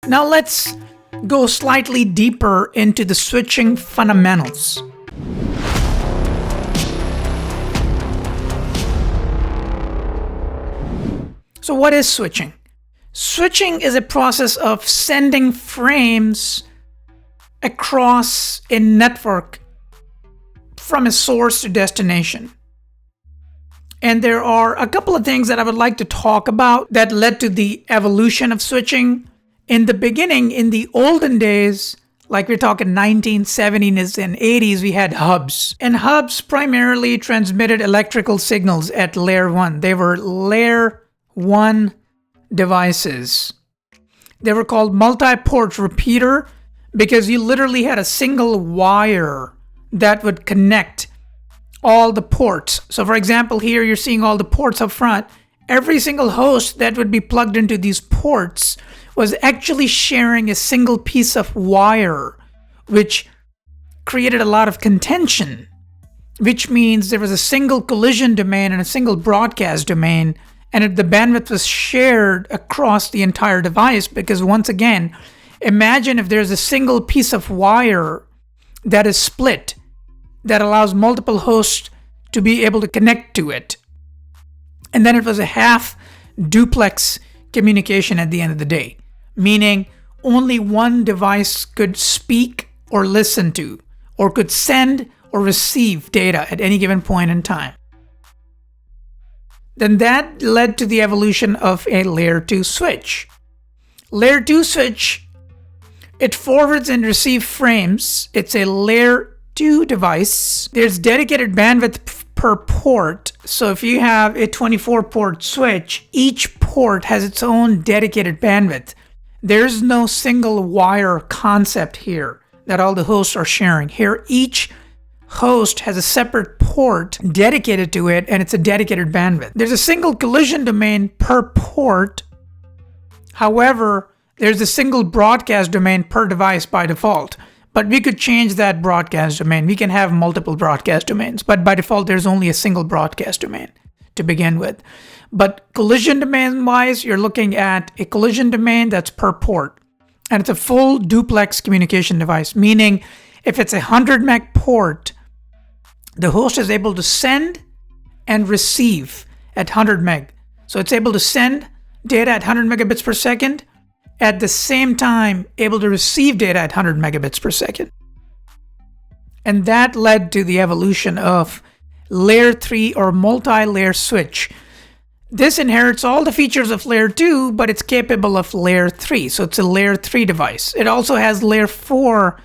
Now let's go slightly deeper into the switching fundamentals. So what is switching? Switching is a process of sending frames across a network from a source to destination. And there are a couple of things that I would like to talk about that led to the evolution of switching. In the beginning, in the olden days, like we're talking 1970s and 80s, we had hubs. And hubs primarily transmitted electrical signals at layer 1. They were layer 1 devices. They were called multi-port repeater because you literally had a single wire that would connect all the ports. So for example, here you're seeing all the ports up front. Every single host that would be plugged into these ports was actually sharing a single piece of wire, which created a lot of contention, which means there was a single collision domain and a single broadcast domain, and the bandwidth was shared across the entire device. Because once again, imagine if there's a single piece of wire that is split that allows multiple hosts to be able to connect to it. And then it was a half duplex communication at the end of the day, meaning only one device could speak or listen to, or could send or receive data at any given point in time. Then that led to the evolution of a layer 2 switch. Layer 2 switch, it forwards and receives frames. It's a layer 2 device. There's dedicated bandwidth per port. So if you have a 24-port switch, each port has its own dedicated bandwidth. There's no single wire concept here that all the hosts are sharing. Here, each host has a separate port dedicated to it, and it's a dedicated bandwidth. There's a single collision domain per port. However, there's a single broadcast domain per device by default. But we could change that broadcast domain. We can have multiple broadcast domains, but by default, there's only a single broadcast domain to begin with. But collision domain-wise, you're looking at a collision domain that's per port. And it's a full duplex communication device, meaning if it's a 100 meg port, the host is able to send and receive at 100 meg. So it's able to send data at 100 megabits per second, at the same time able to receive data at 100 megabits per second. And that led to the evolution of layer 3 or multi-layer switch. This inherits all the features of layer 2, but it's capable of layer 3. So it's a layer 3 device. It also has layer 4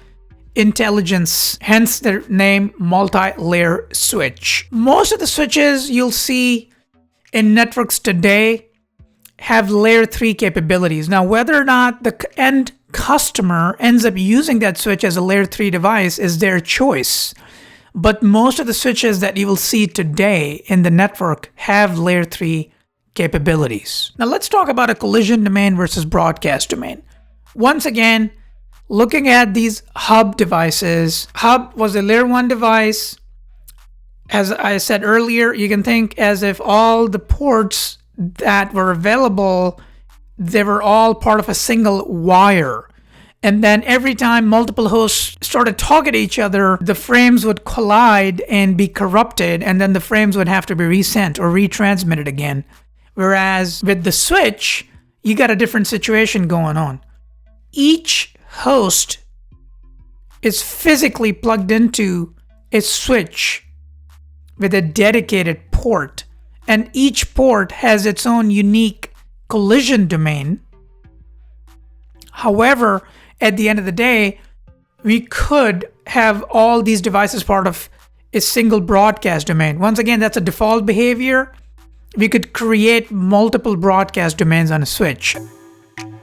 intelligence, hence the name multi-layer switch. Most of the switches you'll see in networks today have layer 3 capabilities. Now, whether or not the end customer ends up using that switch as a layer 3 device is their choice. But most of the switches that you will see today in the network have layer 3 capabilities. Now, let's talk about a collision domain versus broadcast domain. Once again, looking at these hub devices, hub was a layer 1 device. As I said earlier, you can think as if all the ports that were available, they were all part of a single wire. And then every time multiple hosts started talking to each other, the frames would collide and be corrupted, and then the frames would have to be resent or retransmitted again. Whereas with the switch, you got a different situation going on. Each host is physically plugged into a switch with a dedicated port. And each port has its own unique collision domain. However, at the end of the day, we could have all these devices part of a single broadcast domain. Once again, that's a default behavior. We could create multiple broadcast domains on a switch.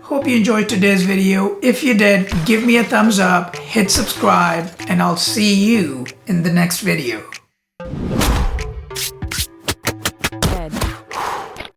Hope you enjoyed today's video. If you did, give me a thumbs up, hit subscribe, and I'll see you in the next video.